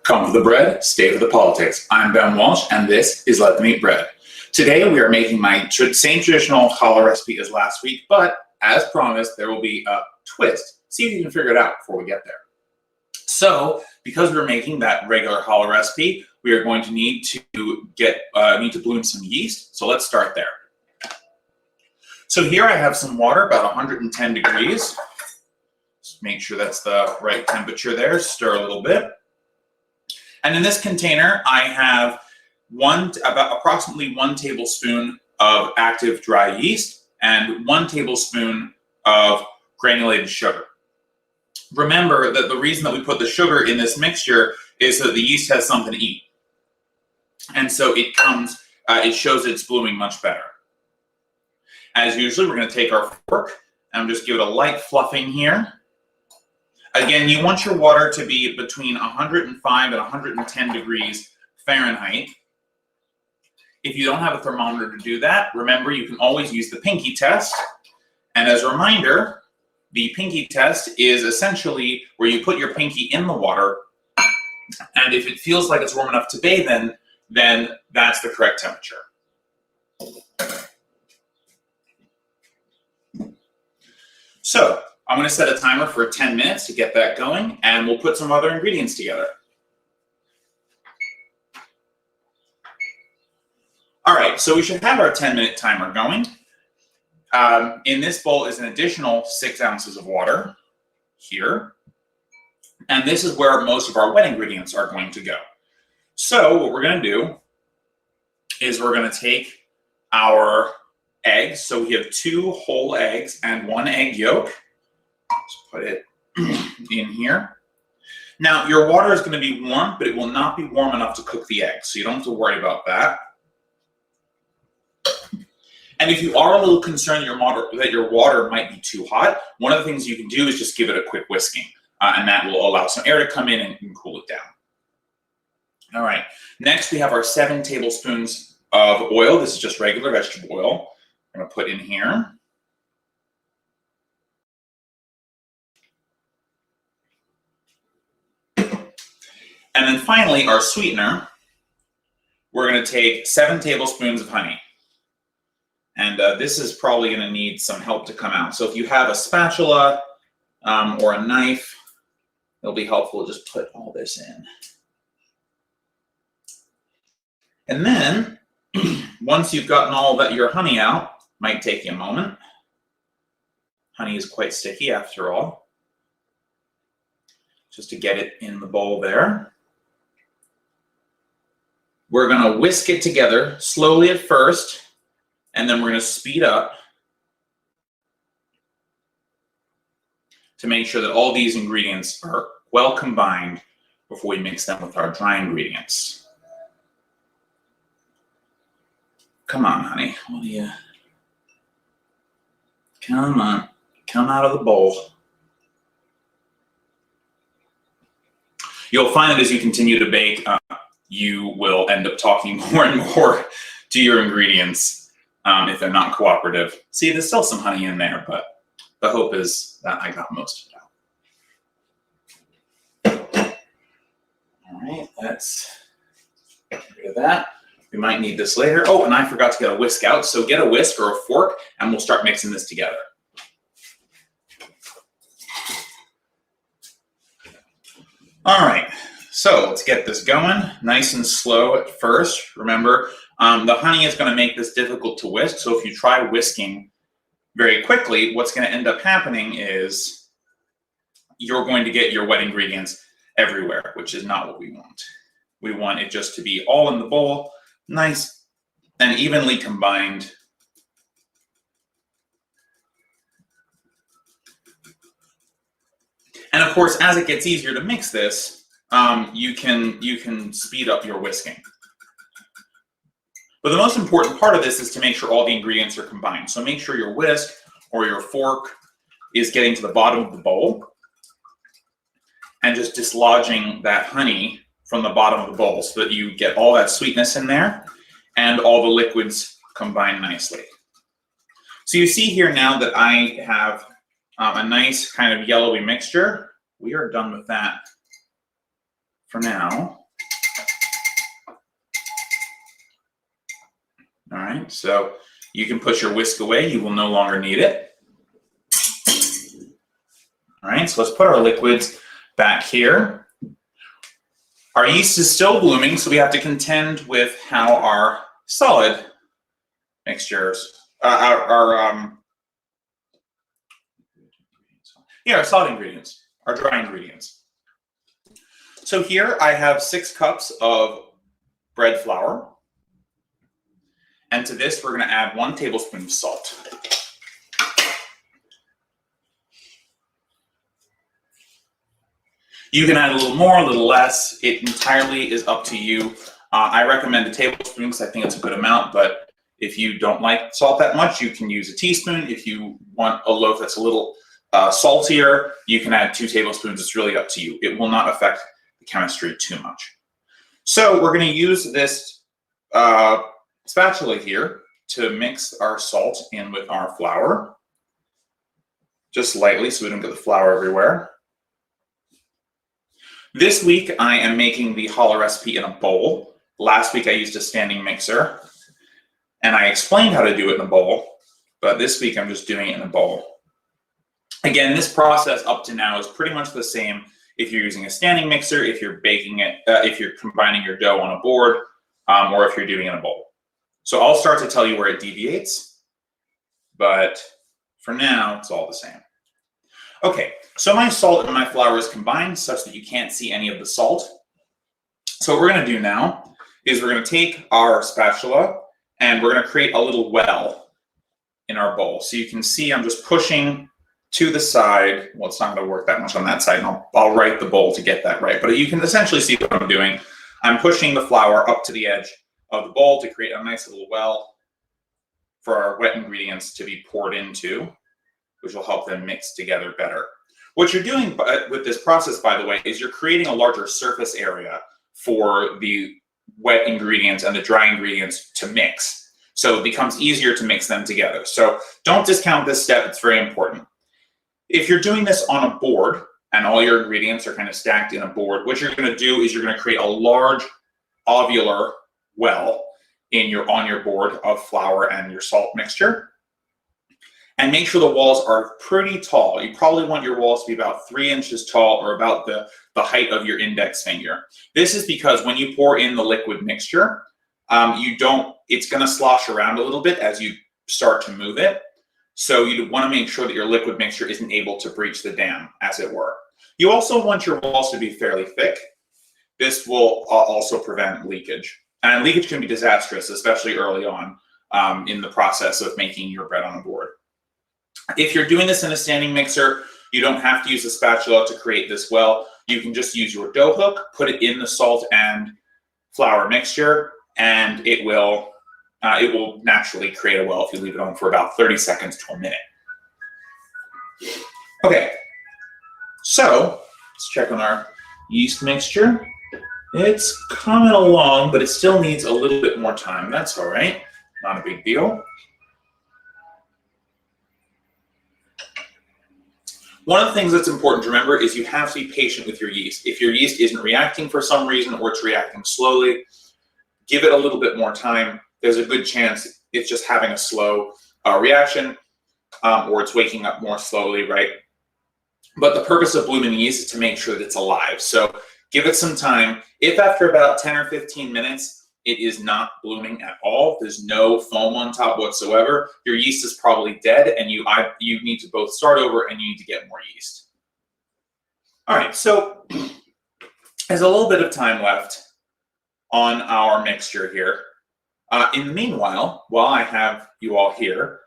Come for the bread, stay for the politics. I'm Ben Walsh, and this is Let Them Eat Bread. Today we are making my same traditional challah recipe as last week, but as promised, there will be a twist. See if you can figure it out before we get there. So, because we're making that regular challah recipe, we are going to need to bloom some yeast. So let's start there. So here I have some water, about 110 degrees. Just make sure that's the right temperature there. Stir a little bit. And in this container, I have approximately 1 tablespoon of active dry yeast and 1 tablespoon of granulated sugar. Remember that the reason that we put the sugar in this mixture is so that the yeast has something to eat. And so it shows it's blooming much better. As usual, we're going to take our fork and just give it a light fluffing here. Again, you want your water to be between 105 and 110 degrees Fahrenheit. If you don't have a thermometer to do that, remember you can always use the pinky test. And as a reminder, the pinky test is essentially where you put your pinky in the water, and if it feels like it's warm enough to bathe in, then that's the correct temperature. So, I'm going to set a timer for 10 minutes to get that going, and we'll put some other ingredients together. All right, so we should have our 10-minute timer going. In this bowl is an additional 6 ounces of water here, and this is where most of our wet ingredients are going to go. So what we're going to do is we're going to take our eggs. So we have 2 whole eggs and 1 egg yolk. Just put it in here. Now, your water is going to be warm, but it will not be warm enough to cook the eggs, so you don't have to worry about that. And if you are a little concerned that your water might be too hot, one of the things you can do is just give it a quick whisking, and that will allow some air to come in and cool it down. All right, next we have our 7 tablespoons of oil. This is just regular vegetable oil. I'm going to put in here. And then finally, our sweetener, we're going to take 7 tablespoons of honey. And this is probably going to need some help to come out. So if you have a spatula or a knife, it'll be helpful to just put all this in. And then, once you've gotten all that your honey out, might take you a moment. Honey is quite sticky after all. Just to get it in the bowl there. We're going to whisk it together slowly at first, and then we're going to speed up to make sure that all these ingredients are well combined before we mix them with our dry ingredients. Come on, honey. What do you... Come on. Come out of the bowl. You'll find that as you continue to bake, you will end up talking more and more to your ingredients if they're not cooperative. See, there's still some honey in there, but the hope is that I got most of it out. All right, let's get rid of that. We might need this later. Oh, and I forgot to get a whisk out, so get a whisk or a fork, and we'll start mixing this together. All right. So let's get this going, nice and slow at first. Remember, the honey is going to make this difficult to whisk, so if you try whisking very quickly, what's going to end up happening is you're going to get your wet ingredients everywhere, which is not what we want. We want it just to be all in the bowl, nice and evenly combined. And of course, as it gets easier to mix this, you can speed up your whisking. But the most important part of this is to make sure all the ingredients are combined. So make sure your whisk or your fork is getting to the bottom of the bowl and just dislodging that honey from the bottom of the bowl so that you get all that sweetness in there and all the liquids combined nicely. So you see here now that I have a nice kind of yellowy mixture. We are done with that for now. All right, so you can put your whisk away. You will no longer need it. All right, so let's put our liquids back here. Our yeast is still blooming, so we have to contend with how our solid mixtures, our solid ingredients, our dry ingredients. So here I have 6 cups of bread flour. And to this, we're going to add 1 tablespoon of salt. You can add a little more, a little less. It entirely is up to you. I recommend a tablespoon because I think it's a good amount, but if you don't like salt that much, you can use a teaspoon. If you want a loaf that's a little saltier, you can add 2 tablespoons. It's really up to you. It will not affect the chemistry too much. So we're going to use this spatula here to mix our salt in with our flour, just lightly so we don't get the flour everywhere. This week I am making the challah recipe in a bowl. Last week I used a standing mixer and I explained how to do it in a bowl, but this week I'm just doing it in a bowl. Again, this process up to now is pretty much the same if you're using a standing mixer, if you're baking it, if you're combining your dough on a board, or if you're doing it in a bowl. So I'll start to tell you where it deviates, but for now, it's all the same. Okay, so my salt and my flour is combined such that you can't see any of the salt. So what we're going to do now is we're going to take our spatula and we're going to create a little well in our bowl. So you can see I'm just pushing to the side. Well, it's not going to work that much on that side, and I'll right the bowl to get that right. But you can essentially see what I'm doing. I'm pushing the flour up to the edge of the bowl to create a nice little well for our wet ingredients to be poured into, which will help them mix together better. What you're doing with this process, by the way, is you're creating a larger surface area for the wet ingredients and the dry ingredients to mix. So it becomes easier to mix them together. So don't discount this step, it's very important. If you're doing this on a board and all your ingredients are kind of stacked in a board, what you're going to do is you're going to create a large ovular well on your board of flour and your salt mixture. And make sure the walls are pretty tall. You probably want your walls to be about 3 inches tall or about the height of your index finger. This is because when you pour in the liquid mixture, it's going to slosh around a little bit as you start to move it. So you want to make sure that your liquid mixture isn't able to breach the dam, as it were. You also want your walls to be fairly thick. This will also prevent leakage. And leakage can be disastrous, especially early on in the process of making your bread on a board. If you're doing this in a standing mixer, you don't have to use a spatula to create this well. You can just use your dough hook, put it in the salt and flour mixture, and it will naturally create a well if you leave it on for about 30 seconds to a minute. Okay, so let's check on our yeast mixture. It's coming along, but it still needs a little bit more time. That's all right, not a big deal. One of the things that's important to remember is you have to be patient with your yeast. If your yeast isn't reacting for some reason or it's reacting slowly, give it a little bit more time. There's a good chance it's just having a slow reaction or it's waking up more slowly, right? But the purpose of blooming yeast is to make sure that it's alive. So give it some time. If after about 10 or 15 minutes, it is not blooming at all, there's no foam on top whatsoever, your yeast is probably dead and you need to both start over and you need to get more yeast. All right, so there's a little bit of time left on our mixture here. In the meanwhile, while I have you all here,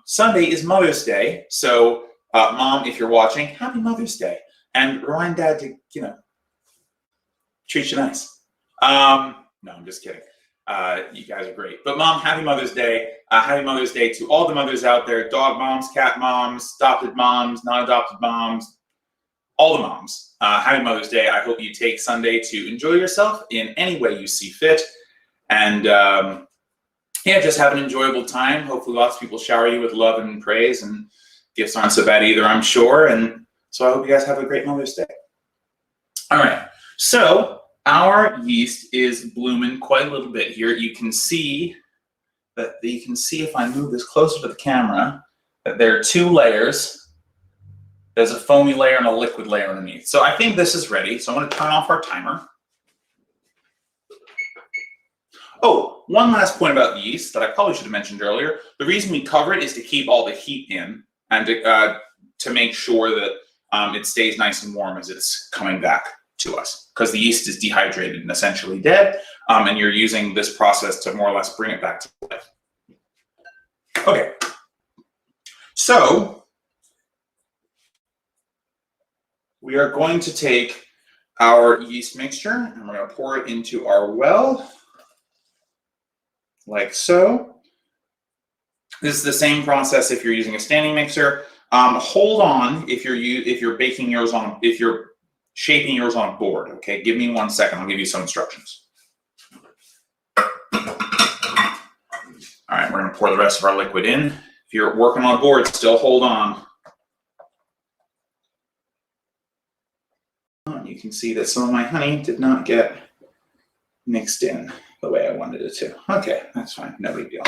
Sunday is Mother's Day. So Mom, if you're watching, happy Mother's Day. And remind Dad to, treat you nice. No, I'm just kidding. You guys are great. But Mom, happy Mother's Day. Happy Mother's Day to all the mothers out there, dog moms, cat moms, adopted moms, non-adopted moms, all the moms. Happy Mother's Day. I hope you take Sunday to enjoy yourself in any way you see fit. And just have an enjoyable time. Hopefully lots of people shower you with love and praise, and gifts aren't so bad either, I'm sure. And so I hope you guys have a great Mother's Day. All right. So our yeast is blooming quite a little bit here. You can see that if I move this closer to the camera, that there are two layers. There's a foamy layer and a liquid layer underneath. So I think this is ready. So I'm going to turn off our timer. Oh, one last point about the yeast that I probably should have mentioned earlier. The reason we cover it is to keep all the heat in and to make sure that it stays nice and warm as it's coming back to us, because the yeast is dehydrated and essentially dead, and you're using this process to more or less bring it back to life. Okay, so we are going to take our yeast mixture and we're going to pour it into our well, like so. This is the same process if you're using a standing mixer. Hold on if you're baking yours on, if you're shaping yours on a board. Okay, give me 1 second. I'll give you some instructions. All right, we're going to pour the rest of our liquid in. If you're working on a board, still hold on. You can see that some of my honey did not get mixed in the way I wanted it to. Okay, that's fine. No big deal.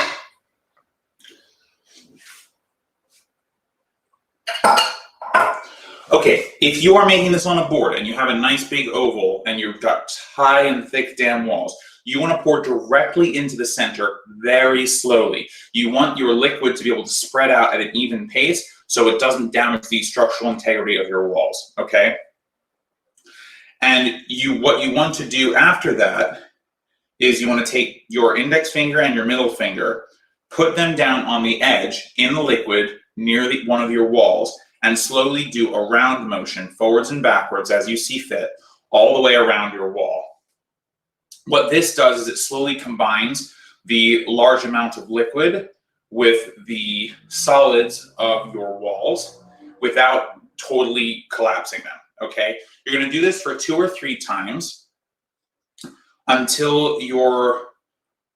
Okay, if you are making this on a board and you have a nice big oval and you've got high and thick dam walls, you want to pour directly into the center very slowly. You want your liquid to be able to spread out at an even pace so it doesn't damage the structural integrity of your walls, okay? And what you want to do after that is you want to take your index finger and your middle finger, put them down on the edge in the liquid near one of your walls, and slowly do a round motion forwards and backwards as you see fit all the way around your wall. What this does is it slowly combines the large amount of liquid with the solids of your walls without totally collapsing them, okay? You're going to do this for 2 or 3 times until your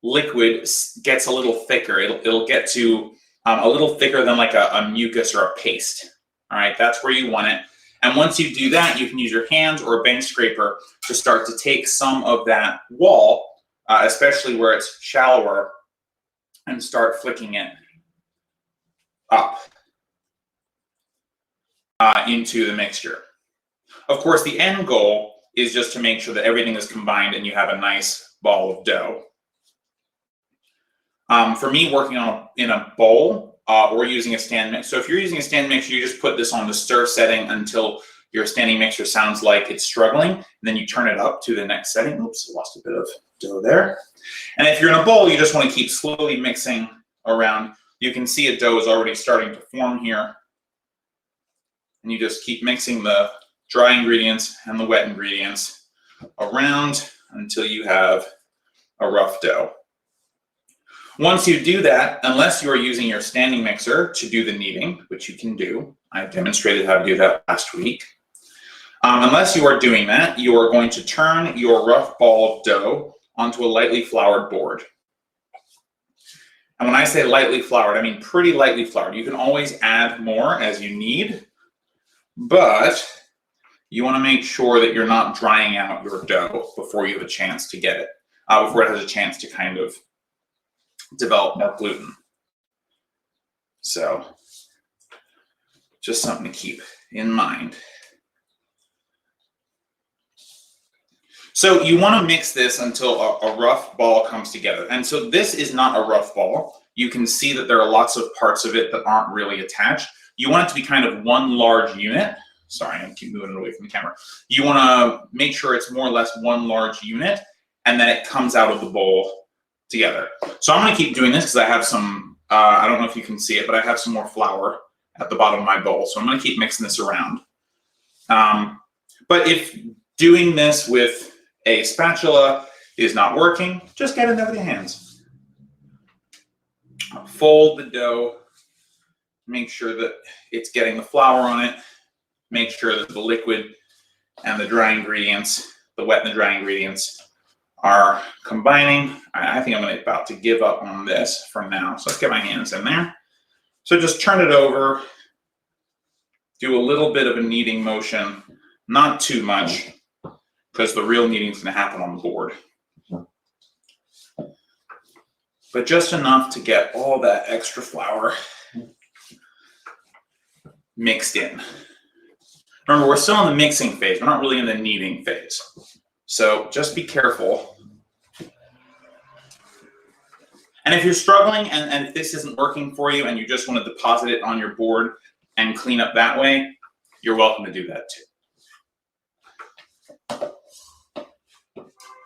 liquid gets a little thicker. It'll get to a little thicker than like a mucus or a paste. All right, that's where you want it. And once you do that, you can use your hands or a bench scraper to start to take some of that wall, especially where it's shallower, and start flicking it up into the mixture. Of course, the end goal is just to make sure that everything is combined and you have a nice ball of dough. For me, working in a bowl or using a stand mixer. So if you're using a stand mixer, you just put this on the stir setting until your standing mixer sounds like it's struggling, and then you turn it up to the next setting. Oops, lost a bit of dough there. And if you're in a bowl, you just want to keep slowly mixing around. You can see a dough is already starting to form here. And you just keep mixing the dry ingredients and the wet ingredients around until you have a rough dough. Once you do that, unless you are using your standing mixer to do the kneading, which you can do, I demonstrated how to do that last week. Unless you are doing that, you are going to turn your rough ball of dough onto a lightly floured board. And when I say lightly floured, I mean pretty lightly floured. You can always add more as you need, but you want to make sure that you're not drying out your dough before you have a chance to get it, before it has a chance to kind of develop more gluten. So just something to keep in mind. So you want to mix this until a rough ball comes together. And so this is not a rough ball. You can see that there are lots of parts of it that aren't really attached. You want it to be kind of one large unit. Sorry, I keep moving it away from the camera. You want to make sure it's more or less one large unit, and then it comes out of the bowl together. So I'm going to keep doing this because I have some, I don't know if you can see it, but I have some more flour at the bottom of my bowl. So I'm going to keep mixing this around. But if doing this with a spatula is not working, just get in there with your hands. Fold the dough, make sure that it's getting the flour on it, make sure that the liquid and the dry ingredients, the wet and the dry ingredients are combining. I think I'm about to give up on this for now. So let's get my hands in there. So just turn it over, do a little bit of a kneading motion, not too much. because the real kneading is going to happen on the board. But just enough to get all that extra flour mixed in. Remember, we're still in the mixing phase. We're not really in the kneading phase. So just be careful. And if you're struggling and if this isn't working for you and you just want to deposit it on your board and clean up that way, you're welcome to do that too.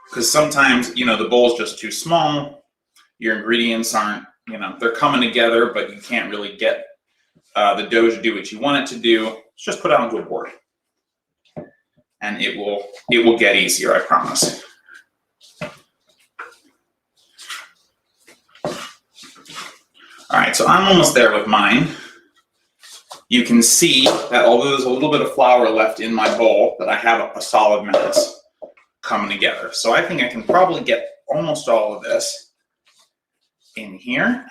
Because sometimes, you know, the bowl's just too small. Your ingredients aren't, you know, they're coming together, but you can't really get the dough to do what you want it to do. Just put it onto a board. And it will get easier, I promise. All right, so I'm almost there with mine. You can see that although there's a little bit of flour left in my bowl, that I have a solid mass coming together. So I think I can probably get almost all of this in here.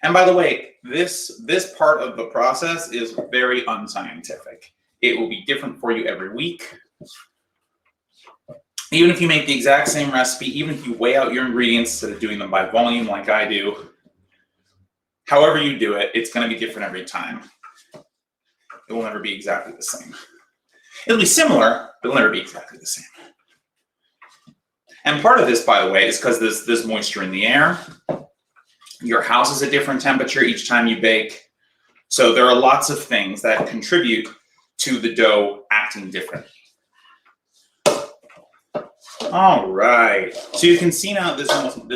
And by the way, this part of the process is very unscientific. It will be different for you every week. Even if you make the exact same recipe, even if you weigh out your ingredients instead of doing them by volume like I do, however you do it, it's going to be different every time. It will never be exactly the same. It'll be similar, but it'll never be exactly the same. And part of this, by the way, is because there's moisture in the air. Your house is a different temperature each time you bake. So there are lots of things that contribute to the dough acting differently. All right, so you can see now there's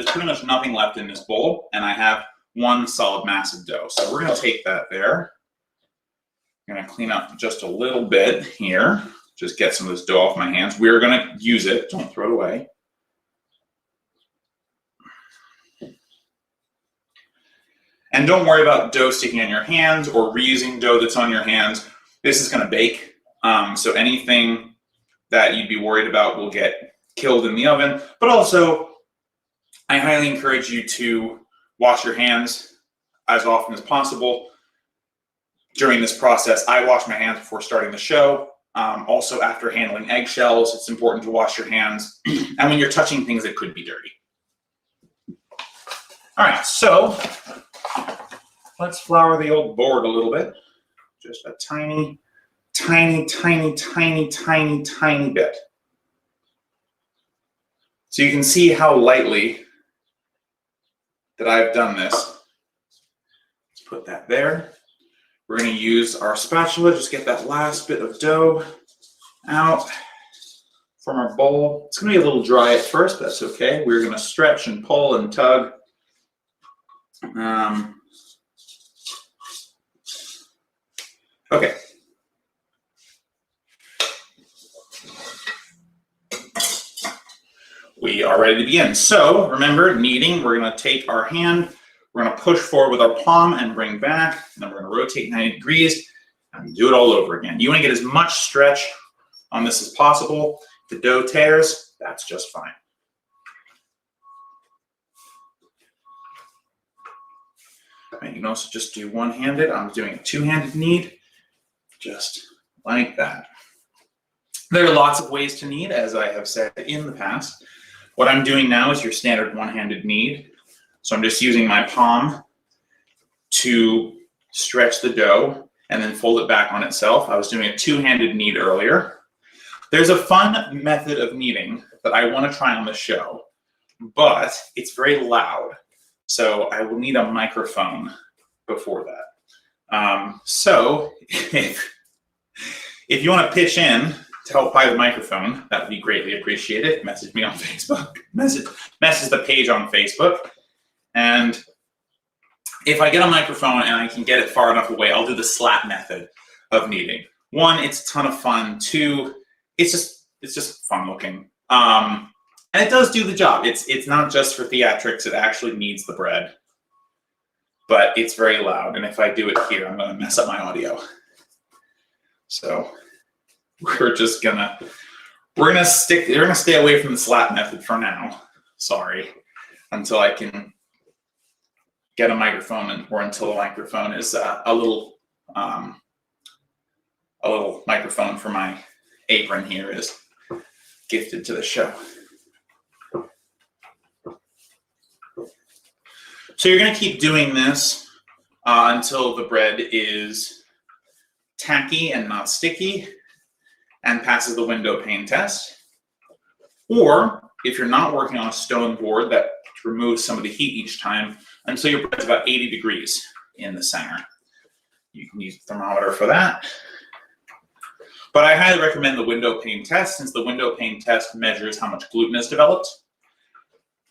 pretty much nothing left in this bowl, and I have one solid mass of dough. So we're going to take that there. I'm going to clean up just a little bit here, just get some of this dough off my hands. We're going to use it, don't throw it away. And don't worry about dough sticking on your hands or reusing dough that's on your hands. This is going to bake, so anything that you'd be worried about will get killed in the oven. But also, I highly encourage you to wash your hands as often as possible during this process. I wash my hands before starting the show. Also, after handling eggshells, it's important to wash your hands. And when you're touching things that could be dirty. All right, so let's flour the old board a little bit. Just a tiny, tiny, tiny, tiny, tiny, tiny bit. So you can see how lightly that I've done this. Let's put that there. We're going to use our spatula, just get that last bit of dough out from our bowl. It's going to be a little dry at first, but that's okay. We're going to stretch and pull and tug. Okay. We are ready to begin. So remember, kneading, we're going to take our hand, we're going to push forward with our palm and bring back, and then we're going to rotate 90 degrees and do it all over again. You want to get as much stretch on this as possible. If the dough tears, that's just fine. And you can also just do one-handed. I'm doing a two-handed knead, just like that. There are lots of ways to knead, as I have said in the past. What I'm doing now is your standard one-handed knead. So I'm just using my palm to stretch the dough and then fold it back on itself. I was doing a two-handed knead earlier. There's a fun method of kneading that I want to try on the show, but it's very loud. So I will need a microphone before that. So if you want to pitch in to help buy the microphone, that would be greatly appreciated. Message me on Facebook. Message the page on Facebook. And if I get a microphone and I can get it far enough away, I'll do the slap method of kneading. One, it's a ton of fun. Two, it's just fun looking. And it does do the job. It's not just for theatrics. It actually kneads the bread. But it's very loud. And if I do it here, I'm going to mess up my audio. So we're gonna stay away from the slap method for now. Sorry, until I can get a microphone, or until a microphone is a little microphone for my apron here is gifted to the show. So you're going to keep doing this until the bread is tacky and not sticky and passes the window pane test. Or if you're not working on a stone board that removes some of the heat each time, until your bread's about 80 degrees in the center. You can use the thermometer for that. But I highly recommend the window pane test, since the window pane test measures how much gluten is developed,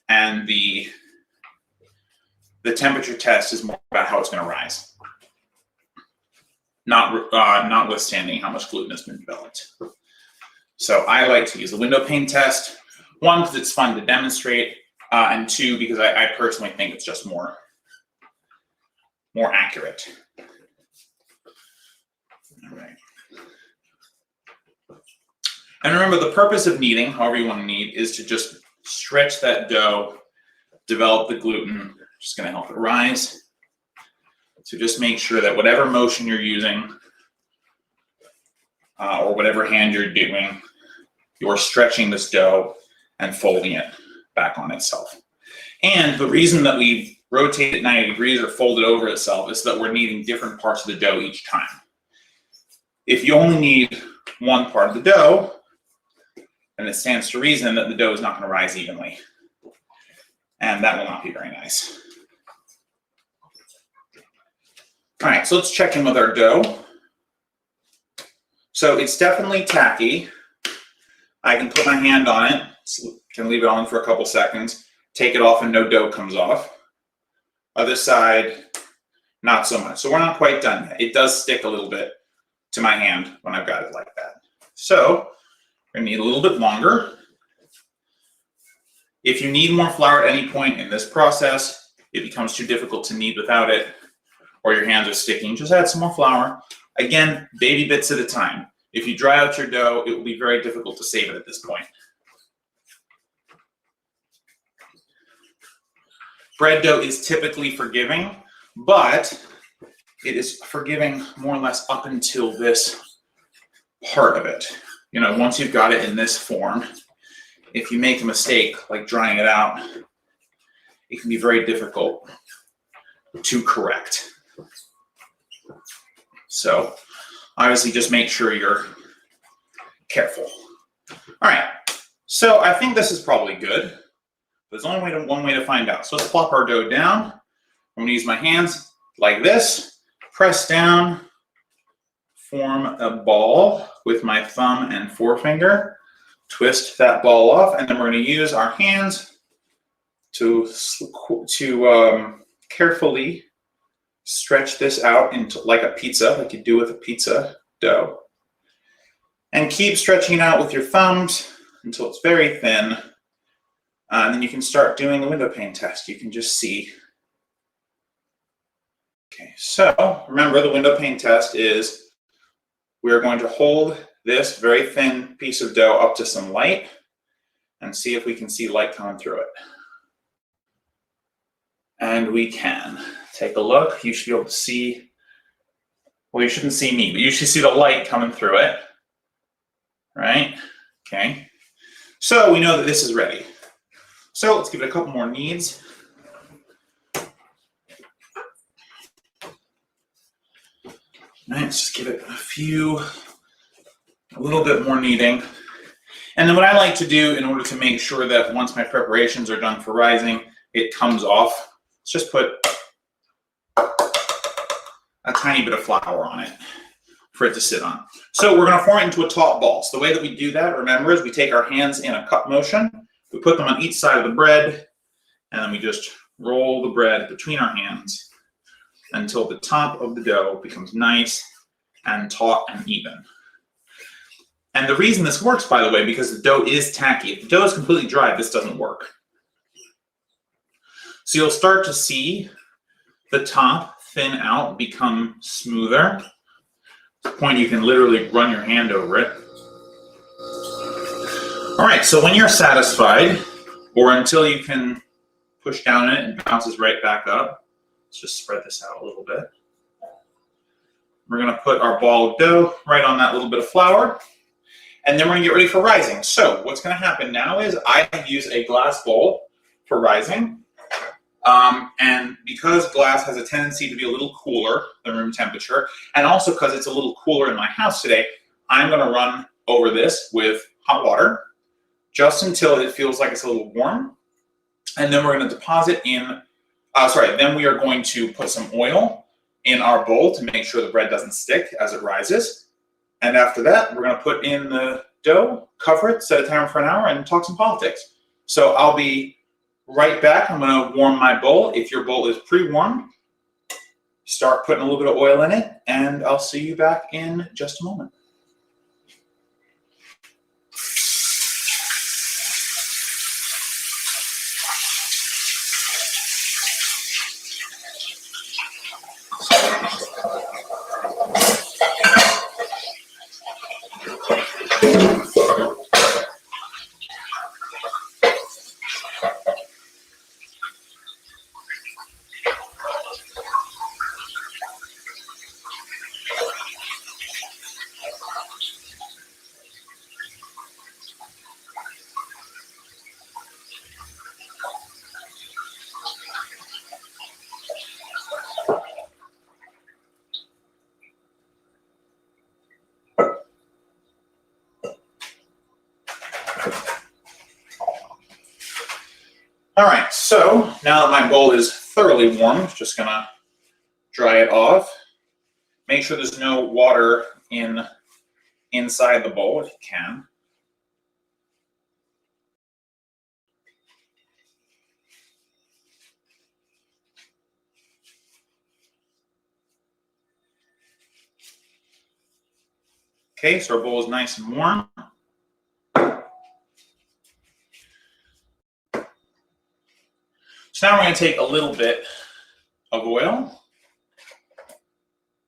and the temperature test is more about how it's going to rise, notwithstanding how much gluten has been developed. So I like to use the window pane test, one, because it's fun to demonstrate, and two, because I personally think it's just more accurate. All right. And remember, the purpose of kneading, however you want to knead, is to just stretch that dough, develop the gluten, just going to help it rise. So just make sure that whatever motion you're using, or whatever hand you're doing, you're stretching this dough and folding it back on itself. And the reason that we rotate it 90 degrees or fold it over itself is that we're kneading different parts of the dough each time. If you only knead one part of the dough, then it stands to reason that the dough is not going to rise evenly. And that will not be very nice. All right, so let's check in with our dough. So it's definitely tacky. I can put my hand on it, can leave it on for a couple seconds, take it off and no dough comes off. Other side, not so much. So we're not quite done yet. It does stick a little bit to my hand when I've got it like that. So we're gonna need a little bit longer. If you need more flour at any point in this process, it becomes too difficult to knead without it, or your hands are sticking, just add some more flour. Again, baby bits at a time. If you dry out your dough, it will be very difficult to save it at this point. Bread dough is typically forgiving, but it is forgiving more or less up until this part of it. You know, once you've got it in this form, if you make a mistake like drying it out, it can be very difficult to correct. So obviously just make sure you're careful. All right, so I think this is probably good. There's only one way to find out. So let's plop our dough down. I'm gonna use my hands like this, press down, form a ball with my thumb and forefinger, twist that ball off, and then we're gonna use our hands to carefully stretch this out into like a pizza, like you do with a pizza dough. And keep stretching it out with your thumbs until it's very thin. And then you can start doing the window pane test. You can just see. Okay, so remember the window pane test is we're going to hold this very thin piece of dough up to some light and see if we can see light coming through it. And we can. Take a look. You should be able to see, well, you shouldn't see me, but you should see the light coming through it, right? Okay. So we know that this is ready. So let's give it a couple more kneads. Let's just give it a little bit more kneading. And then what I like to do in order to make sure that once my preparations are done for rising, it comes off, let's just put a tiny bit of flour on it for it to sit on. So we're gonna form it into a taut ball. So the way that we do that, remember, is we take our hands in a cup motion, we put them on each side of the bread, and then we just roll the bread between our hands until the top of the dough becomes nice and taut and even. And the reason this works, by the way, because the dough is tacky. If the dough is completely dry, this doesn't work. So you'll start to see the top thin out, become smoother. At the point you can literally run your hand over it. All right, so when you're satisfied, or until you can push down it and it bounces right back up, let's just spread this out a little bit. We're gonna put our ball of dough right on that little bit of flour. And then we're gonna get ready for rising. So what's gonna happen now is I use a glass bowl for rising. And because glass has a tendency to be a little cooler than room temperature, and also because it's a little cooler in my house today, I'm gonna run over this with hot water just until it feels like it's a little warm. And then we're gonna deposit in, then we are going to put some oil in our bowl to make sure the bread doesn't stick as it rises. And after that, we're gonna put in the dough, cover it, set a timer for an hour, and talk some politics. So I'll be right back. I'm gonna warm my bowl. If your bowl is pre-warmed, start putting a little bit of oil in it, and I'll see you back in just a moment. All right, so now that my bowl is thoroughly warm, just gonna dry it off. Make sure there's no water inside the bowl if you can. Okay, so our bowl is nice and warm. So now we're going to take a little bit of oil.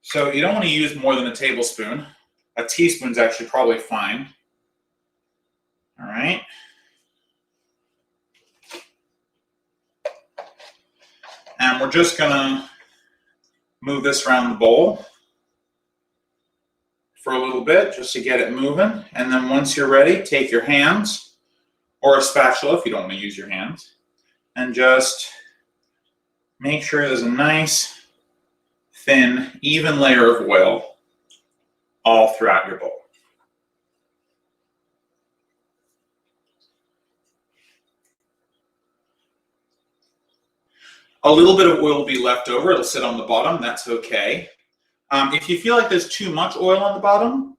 So you don't want to use more than a tablespoon. A teaspoon is actually probably fine. All right. And we're just going to move this around the bowl for a little bit just to get it moving. And then once you're ready, take your hands or a spatula if you don't want to use your hands, and just make sure there's a nice, thin, even layer of oil all throughout your bowl. A little bit of oil will be left over. It'll sit on the bottom. That's okay. If you feel like there's too much oil on the bottom,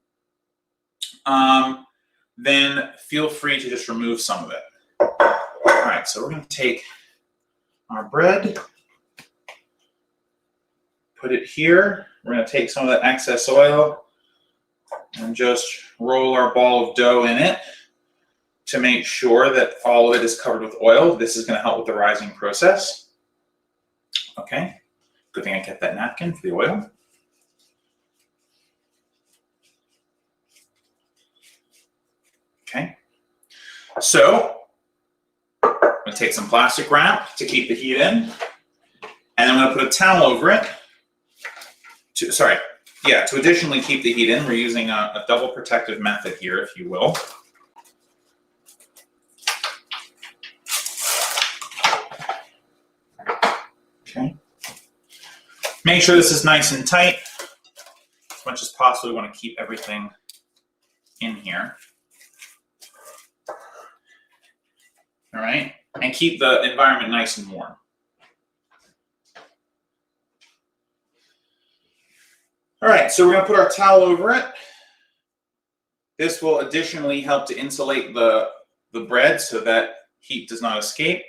then feel free to just remove some of it. All right, so we're going to take our bread, put it here. We're going to take some of that excess oil and just roll our ball of dough in it to make sure that all of it is covered with oil. This is going to help with the rising process. Okay, good thing I kept that napkin for the oil. Okay, so I'm going to take some plastic wrap to keep the heat in, and I'm going to put a towel over it. To additionally keep the heat in, we're using a double protective method here, if you will. Okay. Make sure this is nice and tight. As much as possible, we want to keep everything in here. All right, and keep the environment nice and warm. All right, so we're going to put our towel over it. This will additionally help to insulate the bread so that heat does not escape.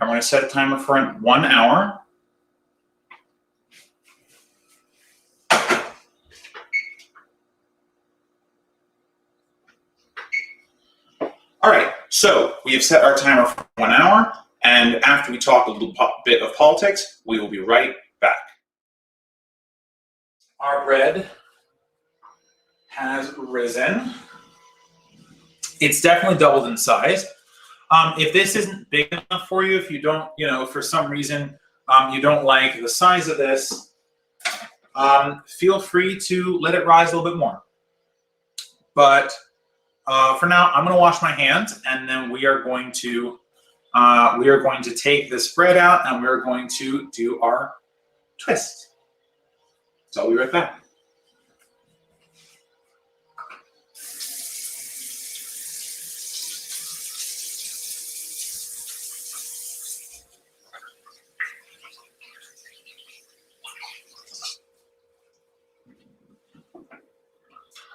I'm going to set a timer for 1 hour. All right, so we have set our timer for 1 hour, and after we talk a little bit of politics, we will be right back. Our bread has risen. It's definitely doubled in size. If this isn't big enough for you, if you don't, for some reason you don't like the size of this, feel free to let it rise a little bit more. But For now, I'm going to wash my hands, and then we are going to take this bread out, and we're going to do our twist. So I'll be right back.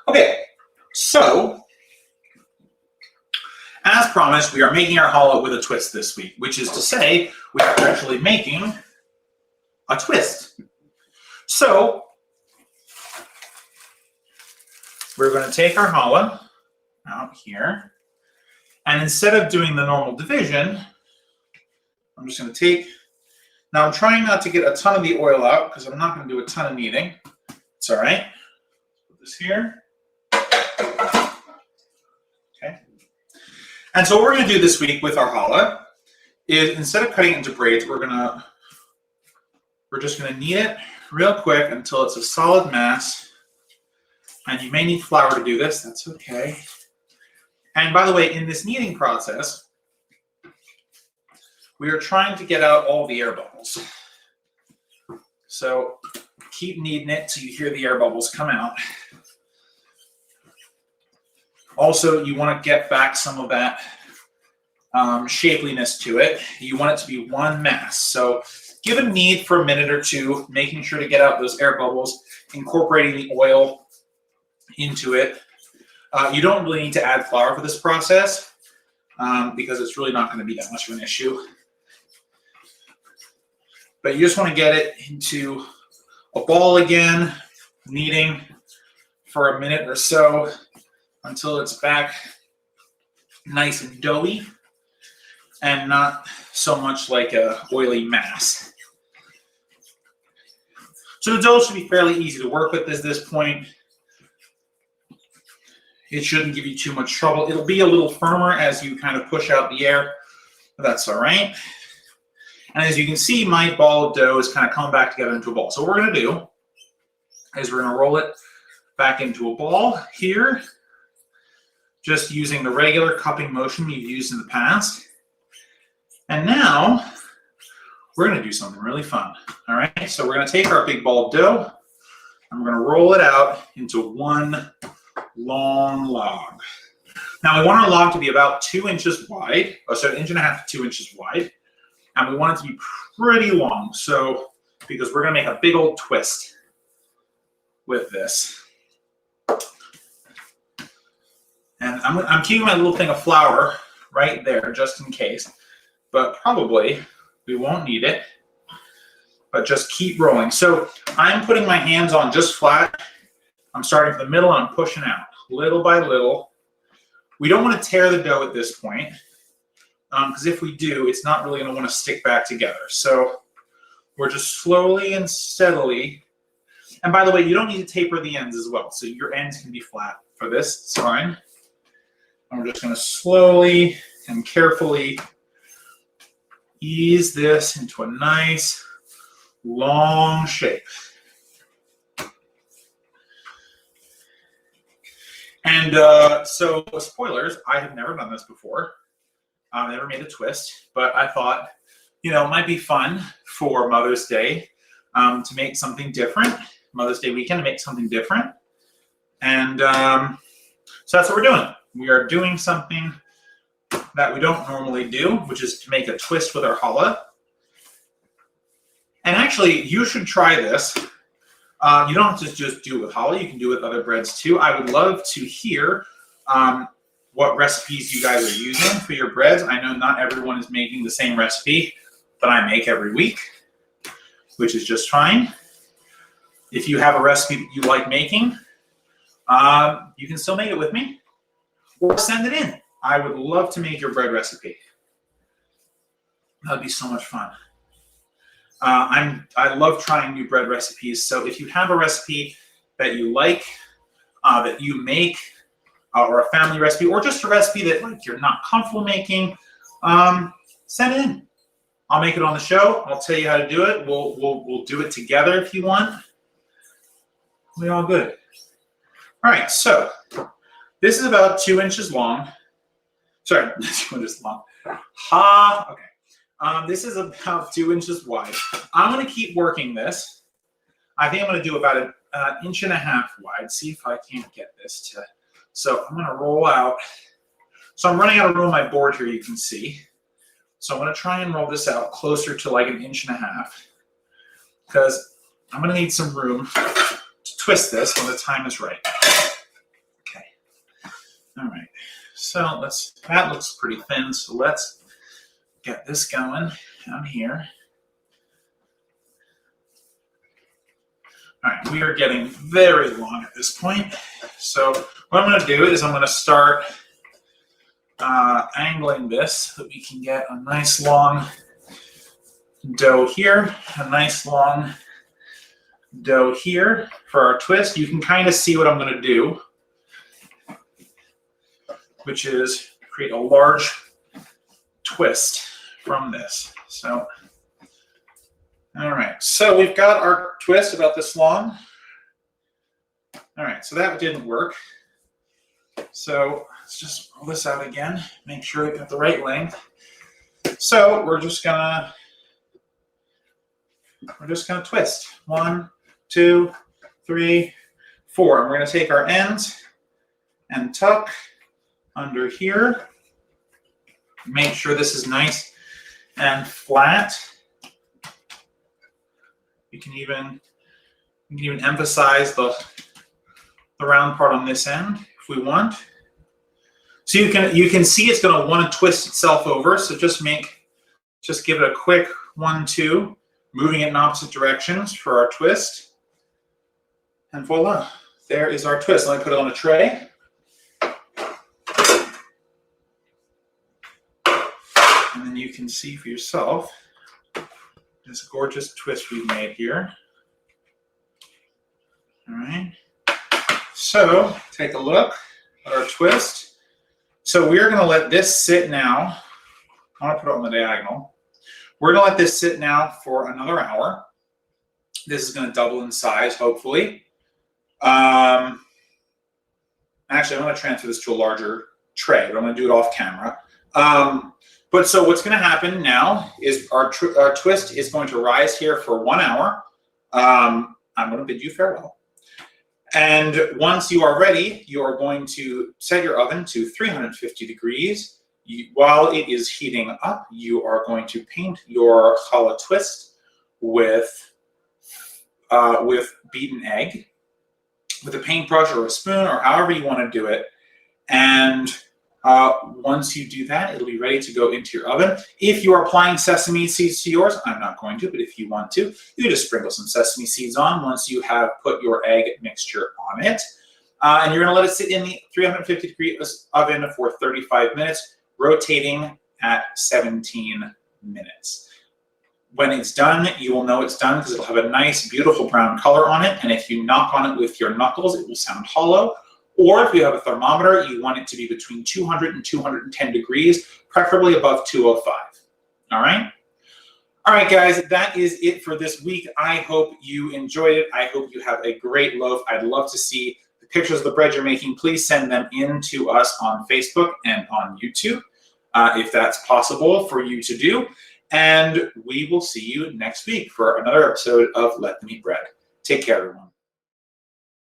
Okay, so as promised, we are making our challah with a twist this week, which is to say we are actually making a twist. So we're going to take our challah out here, and instead of doing the normal division, I'm just going to take, now I'm trying not to get a ton of the oil out because I'm not going to do a ton of kneading. It's all right. Put this here. Okay. And so what we're going to do this week with our challah is, instead of cutting it into braids, we're just going to knead it real quick until it's a solid mass. And you may need flour to do this. That's okay. And by the way, in this kneading process, we are trying to get out all the air bubbles. So keep kneading it till you hear the air bubbles come out. Also, you want to get back some of that shapeliness to it. You want it to be one mass. So give it a knead for a minute or two, making sure to get out those air bubbles, incorporating the oil into it. You don't really need to add flour for this process because it's really not going to be that much of an issue. But you just want to get it into a ball again, kneading for a minute or so until it's back nice and doughy and not so much like a oily mass. So the dough should be fairly easy to work with at this point. It shouldn't give you too much trouble. It'll be a little firmer as you kind of push out the air, but that's all right. And as you can see, my ball of dough is kind of come back together into a ball. So what we're going to do is we're going to roll it back into a ball here, just using the regular cupping motion we've used in the past. And now we're going to do something really fun. All right, so we're going to take our big ball of dough and we're going to roll it out into one long log. Now we want our log to be about 2 inches wide, so 1.5 inches to 2 inches wide, and we want it to be pretty long. So because we're going to make a big old twist with this. And I'm keeping my little thing of flour right there just in case, but probably we won't need it, but just keep rolling. So I'm putting my hands on just flat. I'm starting from the middle and I'm pushing out little by little. We don't want to tear the dough at this point because if we do, it's not really going to want to stick back together. So we're just slowly and steadily. And by the way, you don't need to taper the ends as well. So your ends can be flat for this. It's fine. And we're just going to slowly and carefully ease this into a nice long shape. And so spoilers, I have never done this before. I've never made a twist, but I thought, you know, it might be fun for Mother's Day to make something different. Mother's Day weekend to make something different. And so that's what we're doing. We are doing something that we don't normally do, which is to make a twist with our challah. And actually, you should try this. You don't have to just do it with challah. You can do it with other breads too. I would love to hear what recipes you guys are using for your breads. I know not everyone is making the same recipe that I make every week, which is just fine. If you have a recipe that you like making, you can still make it with me or send it in. I would love to make your bread recipe. That'd be so much fun. I love trying new bread recipes. So if you have a recipe that you like, that you make, or a family recipe, or just a recipe that like you're not comfortable making, send it in. I'll make it on the show. I'll tell you how to do it. We'll do it together if you want. We're all good. All right, so This is about 2 inches long. Sorry, 2 inches long. Okay. This is about 2 inches wide. I'm going to keep working this. I think I'm going to do about an inch and a half wide. See if I can't get this to. So I'm going to roll out. So I'm running out of room on my board here, you can see. So I'm going to try and roll this out closer to like an inch and a half, because I'm going to need some room to twist this when the time is right. Okay. All right. So that looks pretty thin. So let's get this going down here. All right, we are getting very long at this point. So what I'm going to do is I'm going to start angling this so that we can get a nice long dough here, a nice long dough here for our twist. You can kind of see what I'm going to do, which is create a large twist from this. So, all right, so we've got our twist about this long. All right, so that didn't work. So let's just roll this out again, make sure we got the right length. So we're just gonna twist. 1, 2, 3, 4. And we're gonna take our ends and tuck under here. Make sure this is nice and flat. You can even emphasize the round part on this end if we want. So you can see it's going to want to twist itself over. So just give it a quick 1, 2, moving it in opposite directions for our twist. And voila, there is our twist. Let me put it on a tray. And then you can see for yourself this gorgeous twist we've made here. All right. So take a look at our twist. So we're going to let this sit now. I want to put it on the diagonal. We're going to let this sit now for another hour. This is going to double in size, hopefully. Actually, I'm going to transfer this to a larger tray, but I'm going to do it off camera. But so what's going to happen now is our twist is going to rise here for 1 hour. I'm going to bid you farewell. And once you are ready, you are going to set your oven to 350 degrees. While it is heating up, you are going to paint your challah twist with beaten egg, with a paintbrush or a spoon or however you want to do it. And once you do that, it'll be ready to go into your oven. If you are applying sesame seeds to yours, I'm not going to, but if you want to, you can just sprinkle some sesame seeds on once you have put your egg mixture on it. And you're going to let it sit in the 350 degree oven for 35 minutes, rotating at 17 minutes. When it's done, you will know it's done because it'll have a nice, beautiful brown color on it. And if you knock on it with your knuckles, it will sound hollow. Or if you have a thermometer, you want it to be between 200 and 210 degrees, preferably above 205. All right? All right, guys, that is it for this week. I hope you enjoyed it. I hope you have a great loaf. I'd love to see the pictures of the bread you're making. Please send them in to us on Facebook and on YouTube, if that's possible for you to do. And we will see you next week for another episode of Let Them Eat Bread. Take care, everyone.